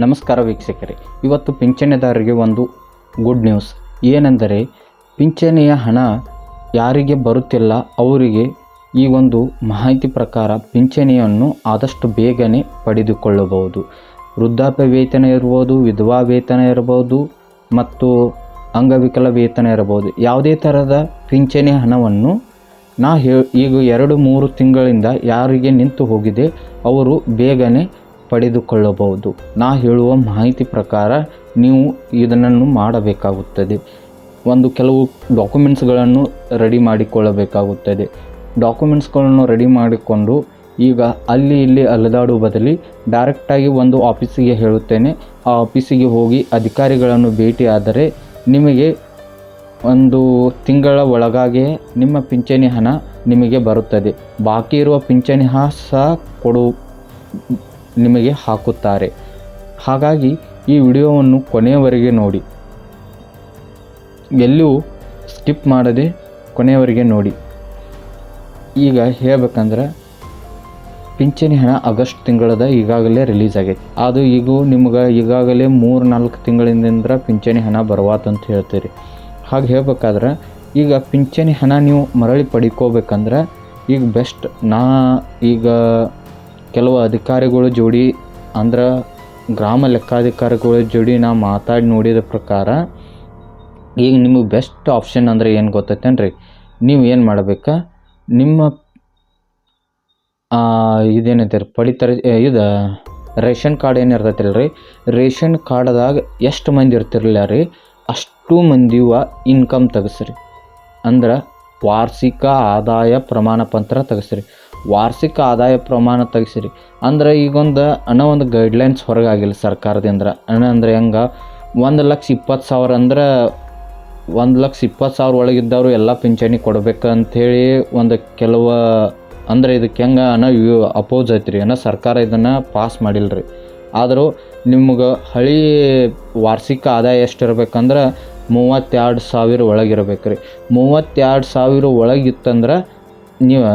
ನಮಸ್ಕಾರ ವೀಕ್ಷಕರೇ, ಇವತ್ತು ಪಿಂಚಣಿದಾರರಿಗೆ ಒಂದು ಗುಡ್ ನ್ಯೂಸ್. ಏನೆಂದರೆ ಪಿಂಚಣಿಯ ಹಣ ಯಾರಿಗೆ ಬರುತ್ತಿಲ್ಲ ಅವರಿಗೆ ಈ ಒಂದು ಮಾಹಿತಿ ಪ್ರಕಾರ ಪಿಂಚಣಿಯನ್ನು ಆದಷ್ಟು ಬೇಗನೆ ಪಡೆದುಕೊಳ್ಳಬಹುದು. ವೃದ್ಧಾಪ್ಯ ವೇತನ ಇರ್ಬೋದು, ವಿಧವಾ ವೇತನ ಇರ್ಬೋದು ಮತ್ತು ಅಂಗವಿಕಲ ವೇತನ ಇರಬಹುದು. ಯಾವುದೇ ಥರದ ಪಿಂಚಣಿ ಹಣವನ್ನು ಈಗ 2-3 ತಿಂಗಳಿಂದ ಯಾರಿಗೆ ನಿಂತು ಹೋಗಿದೆ ಅವರು ಬೇಗನೆ ಪಡೆದುಕೊಳ್ಳಬಹುದು. ಹೇಳುವ ಮಾಹಿತಿ ಪ್ರಕಾರ ನೀವು ಇದನ್ನು ಮಾಡಬೇಕಾಗುತ್ತದೆ. ಕೆಲವು ಡಾಕ್ಯುಮೆಂಟ್ಸ್ಗಳನ್ನು ರೆಡಿ ಮಾಡಿಕೊಳ್ಳಬೇಕಾಗುತ್ತದೆ. ಡಾಕ್ಯುಮೆಂಟ್ಸ್ಗಳನ್ನು ರೆಡಿ ಮಾಡಿಕೊಂಡು ಈಗ ಅಲ್ಲಿ ಇಲ್ಲಿ ಅಲೆದಾಡುವ ಬದಲಿ ಡೈರೆಕ್ಟಾಗಿ ಒಂದು ಆಫೀಸಿಗೆ ಹೇಳುತ್ತೇನೆ. ಆ ಆಫೀಸಿಗೆ ಹೋಗಿ ಅಧಿಕಾರಿಗಳನ್ನು ಭೇಟಿಯಾದರೆ ನಿಮಗೆ 1 ತಿಂಗಳ ಒಳಗಾಗಿ ನಿಮ್ಮ ಪಿಂಚಣಿ ಹಣ ನಿಮಗೆ ಬರುತ್ತದೆ. ಬಾಕಿ ಇರುವ ಪಿಂಚಣಿ ಹಣ ಸಹ ನಿಮಗೆ ಹಾಕುತ್ತಾರೆ. ಹಾಗಾಗಿ ಈ ವಿಡಿಯೋವನ್ನು ಕೊನೆಯವರೆಗೆ ನೋಡಿ, ಎಲ್ಲೂ ಸ್ಕಿಪ್ ಮಾಡದೆ ಕೊನೆಯವರೆಗೆ ನೋಡಿ. ಈಗ ಹೇಳ್ಬೇಕಂದ್ರೆ ಪಿಂಚಣಿ ಹಣ ಆಗಸ್ಟ್ ತಿಂಗಳದ ಈಗಾಗಲೇ ರಿಲೀಸ್ ಆಗೈತೆ. ಅದು ನಿಮ್ಗೆ ಈಗಾಗಲೇ 3-4 ತಿಂಗಳಿಂದ ಪಿಂಚಣಿ ಹಣ ಬರುವಾತಂತ ಹೇಳ್ತೀರಿ. ಹಾಗೆ ಹೇಳ್ಬೇಕಾದ್ರೆ ಈಗ ಪಿಂಚಣಿ ಹಣ ನೀವು ಮರಳಿ ಪಡ್ಕೋಬೇಕಂದ್ರೆ ಈಗ ಬೆಸ್ಟ್ ಈಗ ಕೆಲವು ಅಧಿಕಾರಿಗಳ ಜೋಡಿ ಅಂದ್ರೆ ಗ್ರಾಮ ಲೆಕ್ಕಾಧಿಕಾರಿಗಳ ಜೋಡಿ ಮಾತಾಡಿ ನೋಡಿದ ಪ್ರಕಾರ ಈಗ ನಿಮಗೆ ಬೆಸ್ಟ್ ಆಪ್ಷನ್ ಅಂದರೆ ಏನು ಗೊತ್ತೈತೇನ್ರಿ, ನೀವು ಏನು ಮಾಡಬೇಕಾ, ನಿಮ್ಮ ಇದೇನೈತೆ ಪಡಿತರ ರೇಷನ್ ಕಾರ್ಡ್ ಏನಿರ್ತೈತಿಲ್ಲ ರೀ, ರೇಷನ್ ಕಾರ್ಡ್ದಾಗ ಎಷ್ಟು ಮಂದಿ ಇರ್ತಿರಲಿಲ್ಲ ರೀ ಅಷ್ಟು ಮಂದಿಯ ಇನ್ಕಮ್ ತೆಗೆಸ್ರಿ. ಅಂದ್ರೆ ವಾರ್ಷಿಕ ಆದಾಯ ಪ್ರಮಾಣ ಪತ್ರ ತೆಗೆಸ್ರಿ. ವಾರ್ಷಿಕ ಆದಾಯ ಪ್ರಮಾಣ ತೆಗೆಸಿರಿ ಅಂದ್ರೆ ಈಗೊಂದು ಒಂದು ಗೈಡ್ಲೈನ್ಸ್ ಹೊರಗಾಗಿಲ್ಲ ಸರ್ಕಾರದಿಂದ. ಅಂದರೆ ಹೆಂಗೆ 1,20,000 ಅಂದ್ರೆ 1,20,000 ಒಳಗಿದ್ದವರು ಎಲ್ಲ ಪಿಂಚಣಿ ಕೊಡ್ಬೇಕಂಥೇಳಿ ಕೆಲವು ಅಂದರೆ ಇದಕ್ಕೆ ಹೆಂಗೆ ಅಪೋಸ್ ಐತ್ರಿ ಸರ್ಕಾರ ಇದನ್ನು ಪಾಸ್ ಮಾಡಿಲ್ಲ ರೀ. ಆದರೂ ನಿಮ್ಗೆ ಹಳಿ ವಾರ್ಷಿಕ ಆದಾಯ ಎಷ್ಟು ಇರ್ಬೇಕಂದ್ರೆ 32,000 ಒಳಗಿರ್ಬೇಕು ರೀ. 32,000 ಒಳಗಿತ್ತಂದ್ರೆ ನೀವು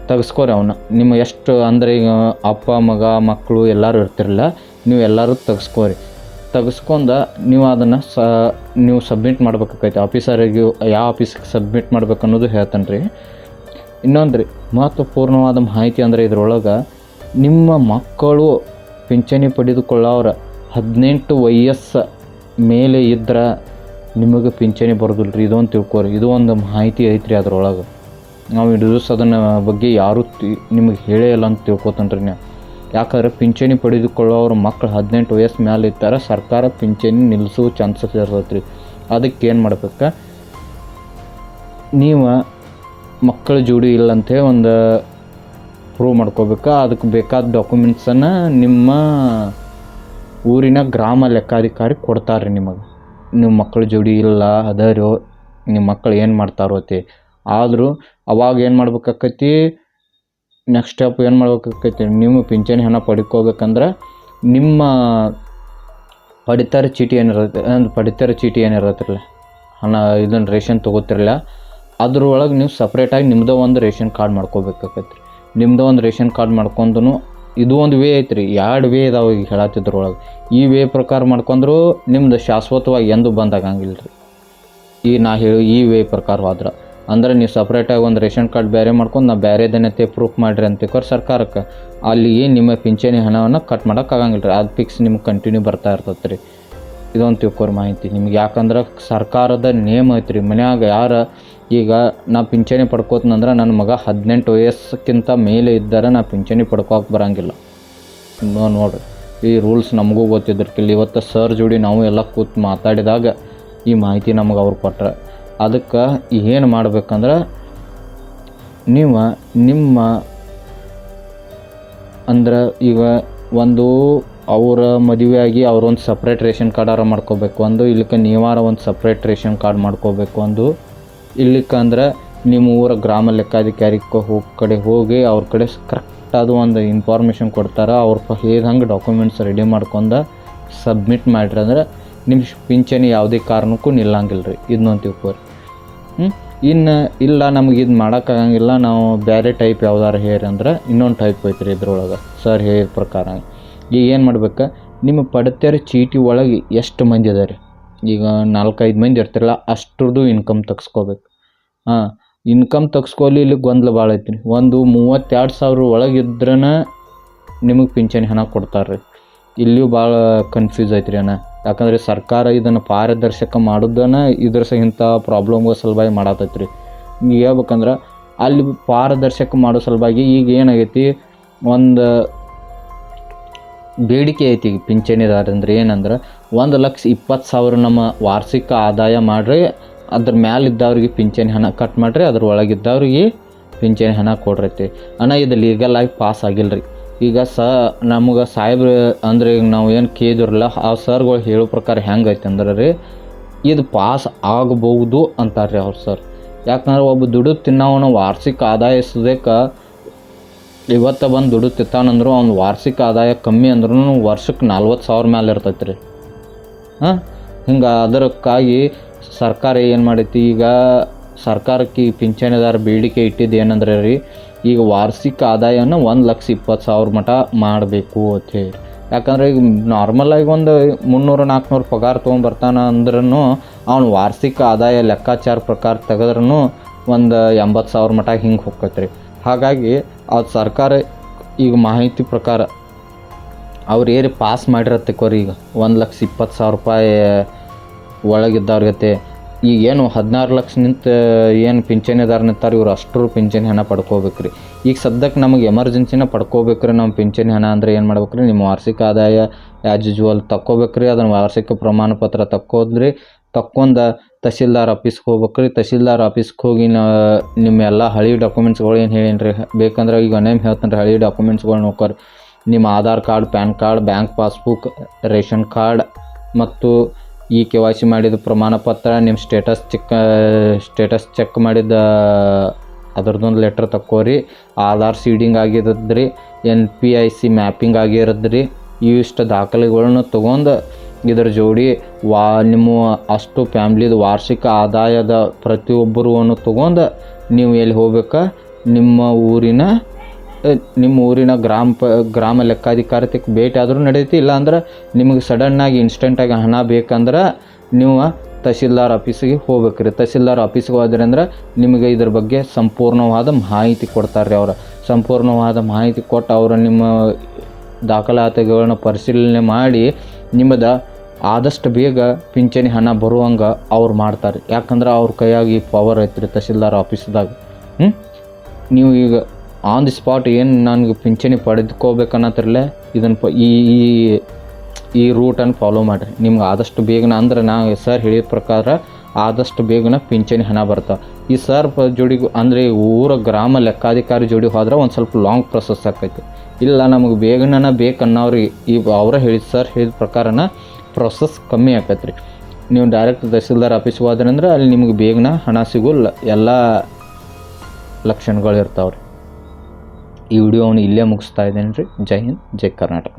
ತೆಗೆಸ್ಕೋರಿ ಅವನ್ನ. ನಿಮ್ಮ ಎಷ್ಟು ಅಂದರೆ ಈಗ ಅಪ್ಪ ಮಗ ಮಕ್ಕಳು ಎಲ್ಲರೂ ಇರ್ತಿರಲ್ಲ, ನೀವು ಎಲ್ಲರೂ ತೆಗೆಸ್ಕೊಂಡು ನೀವು ಅದನ್ನು ನೀವು ಸಬ್ಮಿಟ್ ಮಾಡ್ಬೇಕಾಗೈತೆ ಆಫೀಸರಿಗೆ. ಯಾವ ಆಫೀಸಿಗೆ ಸಬ್ಮಿಟ್ ಮಾಡ್ಬೇಕು ಅನ್ನೋದು ಹೇಳ್ತಾನೆ ರೀ. ಇನ್ನೊಂದು ರೀ ಮಹತ್ವಪೂರ್ಣವಾದ ಮಾಹಿತಿ ಅಂದರೆ ಇದ್ರೊಳಗೆ ನಿಮ್ಮ ಮಕ್ಕಳು ಪಿಂಚಣಿ ಪಡೆದುಕೊಳ್ಳೋರ 18 ವಯಸ್ಸು ಮೇಲೆ ಇದ್ರೆ ನಿಮಗೆ ಪಿಂಚಣಿ ಬರೋದಿಲ್ಲ ರೀ. ಇದೊಂದು ತಿಳ್ಕೊರಿ, ಇದು ಒಂದು ಮಾಹಿತಿ ಐತ್ರಿ ಅದ್ರೊಳಗೆ. ನಾವು ದಿವಸ ಅದನ್ನು ಬಗ್ಗೆ ಯಾರೂ ನಿಮಗೆ ಹೇಳೇ ಇಲ್ಲ ಅಂತ ತಿಳ್ಕೊತಾನೆ ರೀ. ಯಾಕಂದ್ರೆ ಪಿಂಚಣಿ ಪಡೆದುಕೊಳ್ಳೋರು ಮಕ್ಕಳು 18 ವಯಸ್ಸು ಮೇಲೆ ಇರ್ತಾರೆ, ಸರ್ಕಾರ ಪಿಂಚಣಿ ನಿಲ್ಲಿಸೋ ಚಾನ್ಸಸ್ ಇರ್ತೈತೆ ರೀ. ಅದಕ್ಕೆ ಏನು ಮಾಡ್ಬೇಕು, ನೀವು ಮಕ್ಕಳ ಜೋಡಿ ಇಲ್ಲಂತೇಳಿ ಒಂದು ಪ್ರೂವ್ ಮಾಡ್ಕೋಬೇಕು. ಅದಕ್ಕೆ ಬೇಕಾದ ಡಾಕ್ಯುಮೆಂಟ್ಸನ್ನು ನಿಮ್ಮ ಊರಿನ ಗ್ರಾಮ ಲೆಕ್ಕಾಧಿಕಾರಿ ಕೊಡ್ತಾರೆ ರೀ ನಿಮಗೆ. ನಿಮ್ಮ ಮಕ್ಕಳ ಜೋಡಿ ಇಲ್ಲ ಅದರೋ ನಿಮ್ಮ ಮಕ್ಕಳು ಏನು ಮಾಡ್ತಾರೋ ಆದರೂ ಅವಾಗ ಏನು ಮಾಡ್ಬೇಕಾಕೈತಿ, ನೆಕ್ಸ್ಟ್ ಸ್ಟೆಪ್ ಏನು ಮಾಡ್ಬೇಕಾಕೈತಿ, ನೀವು ಪಿಂಚಣಿ ಹಣ ಪಡ್ಕೋಬೇಕಂದ್ರೆ ನಿಮ್ಮ ಪಡಿತರ ಚೀಟಿ ಏನಿರತ್ತಿರಲ್ಲ ಹಣ ಇದನ್ನು ರೇಷನ್ ತೊಗೋತಿರಲ್ಲ ಅದ್ರೊಳಗೆ ನೀವು ಸಪ್ರೇಟಾಗಿ ನಿಮ್ಮದು ಒಂದು ರೇಷನ್ ಕಾರ್ಡ್ ಮಾಡ್ಕೋಬೇಕಾಕೈತಿ. ನಿಮ್ಮದು ಒಂದು ರೇಷನ್ ಕಾರ್ಡ್ ಮಾಡ್ಕೊಂಡು ಇದು ಒಂದು ವೇ ಐತ್ರಿ, 2 ವೇ ಇದಾವೆ ಈಗ ಹೇಳತ್ತಿದ್ರೊಳಗೆ. ಈ ವೇ ಪ್ರಕಾರ ಮಾಡ್ಕೊಂಡ್ರು ನಿಮ್ದು ಶಾಶ್ವತವಾಗಿ ಎಂದು ಬಂದಾಗಂಗಿಲ್ಲ ರೀ. ಈ ವೇ ಪ್ರಕಾರ ಹೋದ್ರೆ ಅಂದ್ರೆ ನೀವು ಸಪ್ರೇಟಾಗಿ ಒಂದು ರೇಷನ್ ಕಾರ್ಡ್ ಬೇರೆ ಮಾಡ್ಕೊಂಡು ಬೇರೆದೇನೈತೆ ಪ್ರೂಫ್ ಮಾಡಿರಿ ಅಂತಿಕೋರಿ ಸರ್ಕಾರಕ್ಕೆ, ಅಲ್ಲಿಗೆ ನಿಮ್ಮ ಪಿಂಚಣಿ ಹಣವನ್ನು ಕಟ್ ಮಾಡೋಕ್ಕಾಗಂಗಿಲ್ಲ ರೀ. ಅದು ಫಿಕ್ಸ್ ನಿಮ್ಗೆ ಕಂಟಿನ್ಯೂ ಬರ್ತಾ ಇರ್ತೈತೆ ರೀ. ಇದೊಂದು ತಿಳ್ಕೊರಿ ಮಾಹಿತಿ ನಿಮ್ಗೆ. ಯಾಕಂದ್ರೆ ಸರ್ಕಾರದ ನೇಮ ಐತ್ರಿ, ಮನ್ಯಾಗ ಯಾರು ಈಗ ಪಿಂಚಣಿ ಪಡ್ಕೋತನಂದ್ರೆ ನನ್ನ ಮಗ 18 ವಯಸ್ಸಕ್ಕಿಂತ ಮೇಲೆ ಇದ್ದರೆ ಪಿಂಚಣಿ ಪಡ್ಕೋಕೆ ಬರೋಂಗಿಲ್ಲ. ನೋಡಿರಿ ಈ ರೂಲ್ಸ್ ನಮಗೂ ಗೊತ್ತಿದ್ದಿರ್ಕಿಲ್ಲ. ಇವತ್ತು ಸರ್ ಜೋಡಿ ನಾವು ಎಲ್ಲ ಕೂತು ಮಾತಾಡಿದಾಗ ಈ ಮಾಹಿತಿ ನಮಗೆ ಅವ್ರು ಕೊಟ್ಟರೆ. ಅದಕ್ಕೆ ಏನು ಮಾಡ್ಬೇಕಂದ್ರೆ ನೀವು ನಿಮ್ಮ ಅಂದ್ರೆ ಈಗ ಅವರ ಮದುವೆಯಾಗಿ ಅವ್ರೊಂದು ಸಪ್ರೇಟ್ ರೇಷನ್ ಕಾರ್ಡಾರ ಮಾಡ್ಕೋಬೇಕು. ಇಲ್ಲಿಕ್ಕೆ ನೀವಾರ ಒಂದು ಸಪ್ರೇಟ್ ರೇಷನ್ ಕಾರ್ಡ್ ಮಾಡ್ಕೋಬೇಕು. ಇಲ್ಲಿಕ್ಕಂದ್ರೆ ನಿಮ್ಮ ಊರ ಗ್ರಾಮ ಲೆಕ್ಕಾಧಿಕಾರಿ ಹೋಗಿ ಅವ್ರ ಕಡೆ ಕರೆಕ್ಟಾದ ಒಂದು ಇನ್ಫಾರ್ಮೇಷನ್ ಕೊಡ್ತಾರೆ. ಅವ್ರು ಹೇಳ್ದಂಗೆ ಡಾಕ್ಯುಮೆಂಟ್ಸ್ ರೆಡಿ ಮಾಡ್ಕೊಂಡು ಸಬ್ಮಿಟ್ ಮಾಡಿರಿ ಅಂದ್ರೆ ನಿಮ್ಮ ಪಿಂಚಣಿ ಯಾವುದೇ ಕಾರಣಕ್ಕೂ ನಿಲ್ಲಂಗಿಲ್ಲ ರೀ. ಇದನ್ನೊಂದು ತಿಳ್ಕೊರಿ. ಇನ್ನು ಇಲ್ಲ ನಮಗೆ ಇದು ಮಾಡೋಕ್ಕಾಗಂಗಿಲ್ಲ, ನಾವು ಬೇರೆ ಟೈಪ್ ಯಾವ್ದಾರು ಹೇರಿ ಅಂದ್ರೆ ಇನ್ನೊಂದು ಟೈಪ್ ಐತ್ರಿ ಇದ್ರೊಳಗೆ ಸರ್ ಹೇಳಿದ ಪ್ರಕಾರ. ಈಗ ಏನು ಮಾಡ್ಬೇಕು, ನಿಮ್ಮ ಪಡಿತರ ಚೀಟಿ ಒಳಗೆ ಎಷ್ಟು ಮಂದಿ ಅದಾರೆ, ಈಗ 4-5 ಮಂದಿ ಇರ್ತಿರಲ್ಲ ಅಷ್ಟ್ರದ್ದು ಇನ್ಕಮ್ ತೆಗ್ಸ್ಕೋಬೇಕು. ಇನ್ಕಮ್ ತೆಗ್ಸ್ಕೊಲಿ ಇಲ್ಲಿ ಗೊಂದಲ ಭಾಳ ಐತಿ. ಒಂದು 32,000 ಒಳಗಿದ್ರೇ ನಿಮಗೆ ಪಿಂಚಣಿ ಹಣ ಕೊಡ್ತಾರೆ ರೀ. ಇಲ್ಲಿಯೂ ಭಾಳ ಕನ್ಫ್ಯೂಸ್ ಐತ್ರಿ ಅಣ್ಣ. ಯಾಕಂದರೆ ಸರ್ಕಾರ ಇದನ್ನು ಪಾರದರ್ಶಕ ಮಾಡೋದನ್ನ ಇದ್ರ ಇಂಥ ಪ್ರಾಬ್ಲಮ್ಗಳ ಸಲುವಾಗಿ ಮಾಡತೈತೆ ರೀ. ಈಗ ಹೇಳ್ಬೇಕಂದ್ರೆ ಅಲ್ಲಿ ಪಾರದರ್ಶಕ ಮಾಡೋ ಸಲುವಾಗಿ ಈಗ ಏನಾಗೈತಿ, ಒಂದು ಬೇಡಿಕೆ ಐತಿ ಈಗ ಪಿಂಚಣಿದಾರಂದ್ರೆ ಏನಂದ್ರೆ 1,20,000 ನಮ್ಮ ವಾರ್ಷಿಕ ಆದಾಯ ಮಾಡಿರಿ, ಅದ್ರ ಮ್ಯಾಲಿದ್ದವ್ರಿಗೆ ಪಿಂಚಣಿ ಹಣ ಕಟ್ ಮಾಡಿರಿ, ಅದ್ರ ಒಳಗಿದ್ದವ್ರಿಗೆ ಪಿಂಚಣಿ ಹಣ ಕೊಡ್ರೈತಿ ಅಣ್ಣ. ಇದು ಲೀಗಲ್ ಆಗಿ ಪಾಸ್ ಆಗಿಲ್ಲ ರೀ. ಈಗ ನಮಗೆ ಸಾಹೇಬ್ರು ಅಂದರೆ ಈಗ ನಾವು ಏನು ಕೇಳಿದ್ರಲ್ಲ ಆ ಸರ್ಗಳು ಹೇಳೋ ಪ್ರಕಾರ ಹೆಂಗೈತೆ ಅಂದ್ರೆ ರೀ, ಇದು ಪಾಸ್ ಆಗಬಹುದು ಅಂತಾರೆ ರೀ ಅವ್ರು ಸರ್. ಯಾಕಂದ್ರೆ ಒಬ್ಬ ದುಡ್ಡು ತಿನ್ನೋವನ ವಾರ್ಷಿಕ ಆದಾಯ ಸದ್ಯಕ್ಕೆ ಇವತ್ತು ಬಂದು ದುಡ್ಡು ತಿತ್ತಾನಂದ್ರು ಅವ್ನ ವಾರ್ಷಿಕ ಆದಾಯ ಕಮ್ಮಿ ಅಂದ್ರೂ ವರ್ಷಕ್ಕೆ 40,000 ಮೇಲೆ ಇರ್ತೈತೆ ರೀ. ಹಿಂಗೆ ಅದಕ್ಕಾಗಿ ಸರ್ಕಾರ ಏನು ಮಾಡೈತಿ, ಈಗ ಸರ್ಕಾರಕ್ಕೆ ಈ ಪಿಂಚಣಿದಾರ ಬೇಡಿಕೆ ಇಟ್ಟಿದ್ದು ಏನಂದ್ರೆ ರೀ, ಈಗ ವಾರ್ಷಿಕ ಆದಾಯನ 1,20,000 ಮಟ ಮಾಡಬೇಕು ಅಂಥೇಳಿ. ಯಾಕಂದರೆ ಈಗ ನಾರ್ಮಲಾಗಿ ಒಂದು 300-400 ಪಗಾರ ತೊಗೊಂಬರ್ತಾನೆ ಅಂದ್ರೂ ಅವ್ನು ವಾರ್ಷಿಕ ಆದಾಯ ಲೆಕ್ಕಾಚಾರ ಪ್ರಕಾರ ತೆಗೆದ್ರೂ ಒಂದು 80,000 ಮಟ ಹಿಂಗೆ ಹೋಗ್ತೈತೆ ರೀ. ಹಾಗಾಗಿ ಅದು ಸರ್ಕಾರ ಈಗ ಮಾಹಿತಿ ಪ್ರಕಾರ ಅವ್ರು ಏರಿ ಪಾಸ್ ಮಾಡಿರತ್ತಕೋರಿ ಈಗ 1,20,000 ರೂಪಾಯಿ ಒಳಗಿದ್ದವ್ರಿಗೆ ಈಗ ಏನು 16 ಲಕ್ಷ ನಿಂತ ಏನು ಪಿಂಚಣಿದಾರ ನಿಂತಾರೆ ಇವ್ರು ಅಷ್ಟರು ಪಿಂಚಣಿ ಹಣ ಪಡ್ಕೋಬೇಕು ರೀ. ಈಗ ಸದ್ಯಕ್ಕೆ ನಮಗೆ ಎಮರ್ಜೆನ್ಸಿನ ಪಡ್ಕೋಬೇಕ್ರಿ ನಾವು ಪಿಂಚಣಿ ಹಣ ಅಂದರೆ ಏನು ಮಾಡ್ಬೇಕು ರೀ, ನಿಮ್ಮ ವಾರ್ಷಿಕ ಆದಾಯ ಆ್ಯಸ್ ಯೂಜ್ವಲ್ ತಕ್ಕೋಬೇಕು ರೀ. ಅದನ್ನು ವಾರ್ಷಿಕ ಪ್ರಮಾಣ ಪತ್ರ ತಕ್ಕೋದ್ರಿ, ತಕ್ಕೊಂಡು ತಹಸೀಲ್ದಾರ್ ಆಫೀಸ್ಗೆ ಹೋಗ್ಬೇಕು ರೀ. ತಹಸೀಲ್ದಾರ್ ಆಫೀಸ್ಗೆ ಹೋಗಿ ನಿಮ್ಮ ಎಲ್ಲ ಹಳೆ ಡಾಕ್ಯುಮೆಂಟ್ಸ್ಗಳು ಏನು ಹೇಳೀನಿ ರೀ, ಬೇಕಂದ್ರೆ ಈಗ ನೇಮ್ ಹೇಳ್ತಾನೆ ರೀ, ಹಳೆ ಡಾಕ್ಯುಮೆಂಟ್ಸ್ಗಳು ನೋಡ್ಕೊರಿ. ನಿಮ್ಮ Aadhaar card, PAN card, bank passbook, ration card ಮತ್ತು ಈ KYC ಮಾಡಿದ ಪ್ರಮಾಣ ಪತ್ರ, ನಿಮ್ಮ ಸ್ಟೇಟಸ್ ಚೆಕ್ ಮಾಡಿದ ಅದ್ರದ್ದೊಂದು ಲೆಟ್ರ್ ತಕ್ಕೋರಿ. ಆಧಾರ್ ಸೀಡಿಂಗ್ ಆಗಿರೋದ್ರಿ, NPIC ಮ್ಯಾಪಿಂಗ್ ಆಗಿರೋದ್ರಿ. ಇವಿಷ್ಟು ದಾಖಲೆಗಳನ್ನು ತೊಗೊಂಡು ಇದರ ಜೋಡಿ ನಿಮ್ಮ ಅಷ್ಟು ಫ್ಯಾಮ್ಲಿದು ವಾರ್ಷಿಕ ಆದಾಯದ ಪ್ರತಿಯೊಬ್ಬರೂ ತೊಗೊಂಡು ನೀವು ಎಲ್ಲಿ ಹೋಗ್ಬೇಕಾ, ನಿಮ್ಮ ಊರಿನ ಗ್ರಾಮ ಲೆಕ್ಕಾಧಿಕಾರಕ್ಕೆ ಭೇಟಿ ಆದರೂ ನಡೀತಿ. ಇಲ್ಲಾಂದ್ರೆ ನಿಮಗೆ ಸಡನ್ನಾಗಿ ಇನ್ಸ್ಟೆಂಟಾಗಿ ಹಣ ಬೇಕಂದ್ರೆ ನೀವು ತಹಸೀಲ್ದಾರ್ ಆಫೀಸಿಗೆ ಹೋಗ್ಬೇಕು ರೀ. ತಹಸೀಲ್ದಾರ್ ಆಫೀಸಿಗೆ ಹೋದ್ರಿ ಅಂದ್ರೆ ನಿಮಗೆ ಇದ್ರ ಬಗ್ಗೆ ಸಂಪೂರ್ಣವಾದ ಮಾಹಿತಿ ಕೊಡ್ತಾರೆ ರೀ. ಅವರ ಸಂಪೂರ್ಣವಾದ ಮಾಹಿತಿ ಕೊಟ್ಟು ಅವರು ನಿಮ್ಮ ದಾಖಲಾತಿಗಳನ್ನ ಪರಿಶೀಲನೆ ಮಾಡಿ ನಿಮ್ಮದು ಆದಷ್ಟು ಬೇಗ ಪಿಂಚಣಿ ಹಣ ಬರುವಂಗೆ ಅವ್ರು ಮಾಡ್ತಾರೆ. ಯಾಕಂದ್ರೆ ಅವ್ರ ಕೈಯಾಗಿ ಪವರ್ ಐತ್ರಿ ತಹಸೀಲ್ದಾರ್ ಆಫೀಸ್ದಾಗ. ನೀವು ಈಗ ಆನ್ ದಿ ಸ್ಪಾಟ್ ಏನು ನನಗೆ ಪಿಂಚಣಿ ಪಡೆದುಕೋಬೇಕನ್ನತ್ತಿರಲ್ಲ, ಇದನ್ನು ಈ ರೂಟನ್ನು ಫಾಲೋ ಮಾಡಿರಿ. ನಿಮ್ಗೆ ಆದಷ್ಟು ಬೇಗನ ಅಂದ್ರೆ ನಾವು ಸರ್ ಹೇಳಿದ ಪ್ರಕಾರ ಆದಷ್ಟು ಬೇಗನ ಪಿಂಚಣಿ ಹಣ ಬರ್ತಾವೆ. ಈ ಸರ್ ಜೋಡಿಗೂ ಅಂದರೆ ಊರ ಗ್ರಾಮ ಲೆಕ್ಕಾಧಿಕಾರಿ ಜೋಡಿ ಹೋದ್ರೆ ಒಂದು ಸ್ವಲ್ಪ ಲಾಂಗ್ ಪ್ರೊಸೆಸ್ ಆಕೈತಿ. ಇಲ್ಲ ನಮಗೆ ಬೇಗನ ಬೇಕನ್ನೋರಿಗೆ ಅವರ ಸರ್ ಹೇಳಿದ ಪ್ರಕಾರನ ಪ್ರೊಸೆಸ್ ಕಮ್ಮಿ ಆಕೈತೆ ರೀ. ನೀವು ಡೈರೆಕ್ಟ್ ತಹಸೀಲ್ದಾರ್ ಆಫೀಸ್ಗೆ ಹೋದ್ರಿ ಅಂದ್ರೆ ಅಲ್ಲಿ ನಿಮ್ಗೆ ಬೇಗನ ಹಣ ಸಿಗೋ ಎಲ್ಲ ಲಕ್ಷಣಗಳು ಇರ್ತಾವೆ ರೀ. ಈ ವಿಡಿಯೋವನ್ನು ಇಲ್ಲೇ ಮುಗಿಸ್ತಾ ಇದ್ದೇನೆ ರೀ. ಜೈ ಹಿಂದ್, ಜೈ ಕರ್ನಾಟಕ.